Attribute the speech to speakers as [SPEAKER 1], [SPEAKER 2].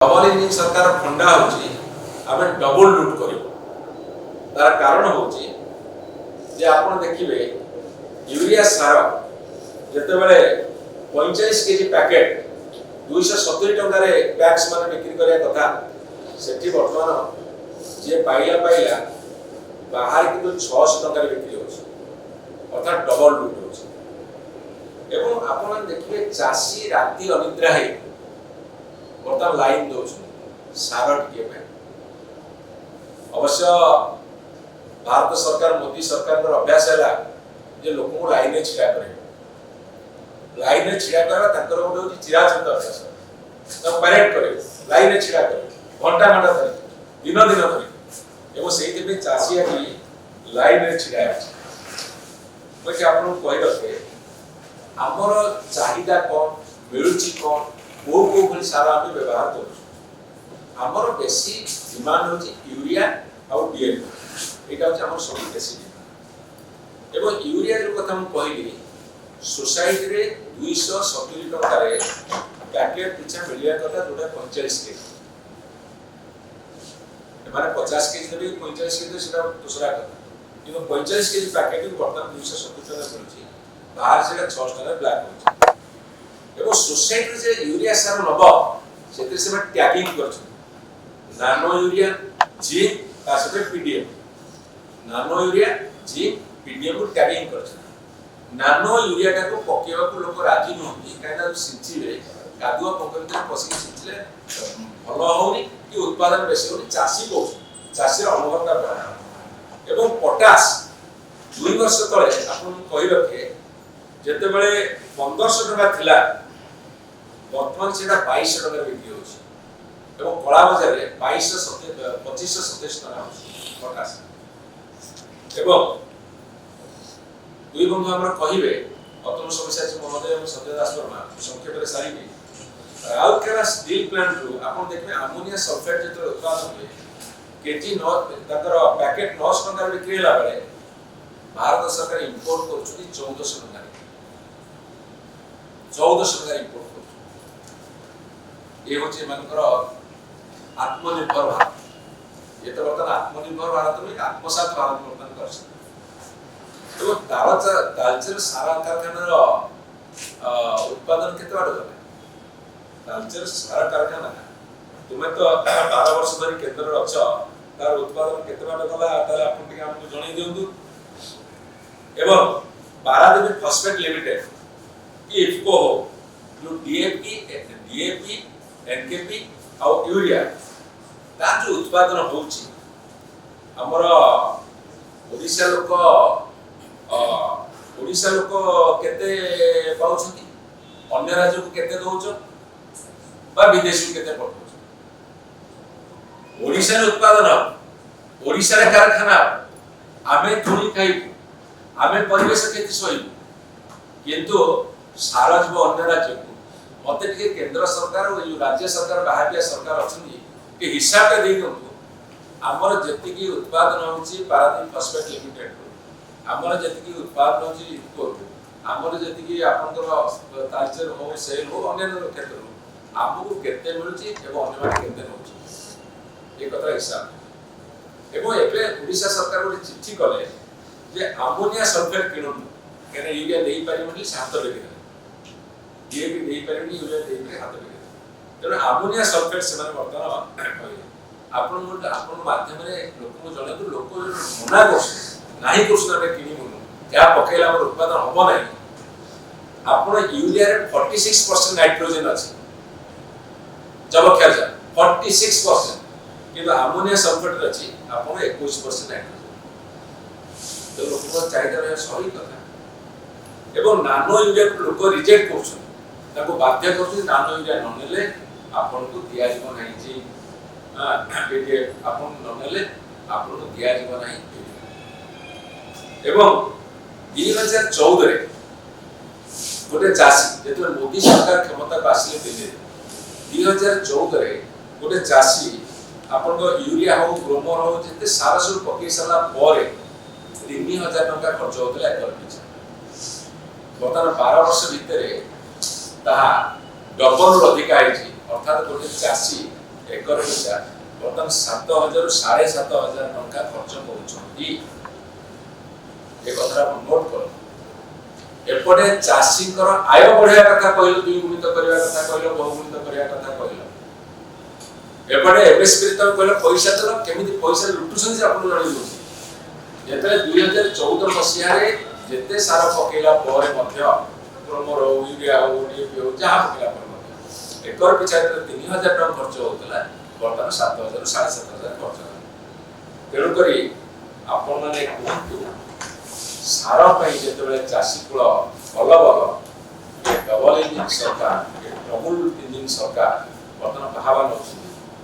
[SPEAKER 1] double engine सरकार फंडा होची आमे डबल लूट करियो तार कारण होची जे आपण देखिबे यूरिया सार जते बेले 45 केजी पैकेट 270 टंका रे पैक्स माने बिक्री करिया कथा सेठी वर्तमान जे पाइला बाहर किलो 600 टंका रे बिक्री होची अर्थात डबल लूट होची एवं आपण देखिबे चासी राती अनिद्रा है बर्तमान लाइन दो सार टिके अवश्य भारत सरकार मोदी सरकार अभ्यास है जे लोक को लाइन में छिड़ा करे लाइन में छिड़ा करवा गोटे चिराचरित अभ्यास पैरेड करे लाइन में छिड़ा करे घंटा घंटा धरी दिन दिन धरी एवं से चाषी लाइन में छिड़ा मुझे आपको कही रखे आमर चाहिदा कौन मिलूची कौन को भली सार आम व्यवहार कर आमर बेसी डिमांड होची यूरिया और डीएपी एटा होची हमर सब बेसी डिमांड एवं यूरिया जो कथा हम कहली सोसाइटी रे 270 टका रे पैकेट पिछा मिलिया कथा जोटा 45 केजी माने 50 केजी देबे 45 केजी सेटा दूसरा कथा किंतु 45 केजी पैकेट वर्तमान 270 टका मिलची बाहर सेटा 600 टका ब्लैक होची एवं सोसाइटी जे यूरिया सार नब से टैगिंग कर नानो यूरिया जिंक तासते पीडीएम नानो यूरिया जिंक पीडीएम को टैगिंग कर नानो यूरिया को पकेवा को लोक राजी नहंती कायना सिंचिबे कादुआ पकंते पसी सिंचले भलो होनी कि उत्पादन बेसी होनी चासी को चासी अनुभवता बड़ा एवं पोटास 2 वर्ष तले आपन कहि रखे जते बेले 1500 टका थिला वर्तमान से 2200 टका बिक्री होची एवं कला बाजार रे 2527 टका होची पोटास एवं दुई बंधु हमरा कहिबे अतुल सविशाची महोदय एवं सत्य दास वर्मा संक्षेप रे सारिबे राउरकेला स्टील प्लांट रु आपण देखबे अमोनिया सल्फेट जेतो उत्पादन होय केजी 9 तकर पैकेट 900 टका बिक्री होला बेले भारत सरकार इंपोर्ट करछुनी 1400 टका 1400 टका इंपोर्ट ये होचे मनकर आत्मनिर्भर भारत ये तो बर्तमान आत्मनिर्भर भारत में आत्मसात भारत बर्तमान कर तो दालचर सारा कारखानार उत्पादन केते बार गले दालचर सारा कारखाना तुमे तो 12 वर्ष धरि केंद्र अछ तार उत्पादन केते बार गला तार आपन के हमकु जणै दियंतु एवं पारादीप फॉस्फेट लिमिटेड इफको जो डीएपी एनकेपी और यूरिया ता जो उत्पादन होची हमर ओडिशा लोक केते पाउछथि अन्य राज्य को केते दोछ बा विदेश को केते पठौछ ओडिशा उत्पादन ओडिशा रे कारखाना आमे थोड़ी खाइ आमे परिवेश केते सहिबु किंतु सारा जीव अन्य राज्य को मते के केंद्र सरकार और राज्य सरकार बाहरिया सरकार अछनी के हिसाब दे दंतु हमर जति की उत्पादन होची पारादीप फॉस्फेट लिमिटेड हमर जति की उत्पादन होची इको हमर जति की आपनकर तालचर हो सेल हो अन्य क्षेत्र हमकु केते मिलुची एवं अन्य माने केते होची ए कथा हिसाब एवं एबे ओडिशा सरकार को चिट्ठी कले जे अमोनिया सल्फेट किनुन केने यूरिया देई परिबनी सात लेके डीएपी देई परिबनी यूरिया देई पे हाथ लेके तेरे अमोनिया सल्फेट से माने वर्तमान आपन माध्यम रे लोक को जणे तो लोक मना करछ नाही कृष्ण रे किनी मुनु या पकेला हमर उत्पादन होबो नाही आपन यूरिया रे 46% नाइट्रोजन अछि जब ख्याल जा 46% किंतु अमोनिया सल्फेट रे अछि आपन 21% नाइट्रोजन तो लोक को चाहिदा रे सही कथा एवं नानो यूरिया को लोक रिजेक्ट करछ ताको बाध्य करछ नानो यूरिया न नेले आपन को दिया जीव नाही जे बेटे आपन न नेले आपन को दिया जीव नाही एवं 2014 रे गोटे चासी जेतो मोदी सरकार क्षमता पासिले दिले 2014 रे गोटे चासी आपन को यूरिया हो ग्रोमर हो जते सारा सब पके सला परे 3000 टका खर्च होतला एकर पिछे वर्तमान 12 वर्ष भितरे ताहा डबल अधिक आइछि अर्थात गोटे चासी एकर पिछा बर्तमान 7,000 7,500 टंका खर्च करूछंती ए कथरा नोट करो एपटे चाषी आय बढ़िया कथा कहलो द्विगुणित करबा कथा कहलो बहुगुणित करबा कथा कहलो एपटे एमएसपी तो कहलो पैसा तो केमिति पैसा लुटुछन जे आपन जानि लो जेते 2014 मसिया रे जेते सारा पकेला ପରେ ମଧ୍ୟ ग्रोमर यूरिया डीएपी जहाँ पकेला पर ମଧ୍ୟ एकर पिछा 3,000 टका खर्च होतला बर्तमान 7,000 7,500 खर्च तेणु करी आपण माने कहतु सारा पई जेतेबेले चाषी कुल भल भल डबल इंजिन सरकार डबल इंजिन सरकार बर्तमान कहावा नउछि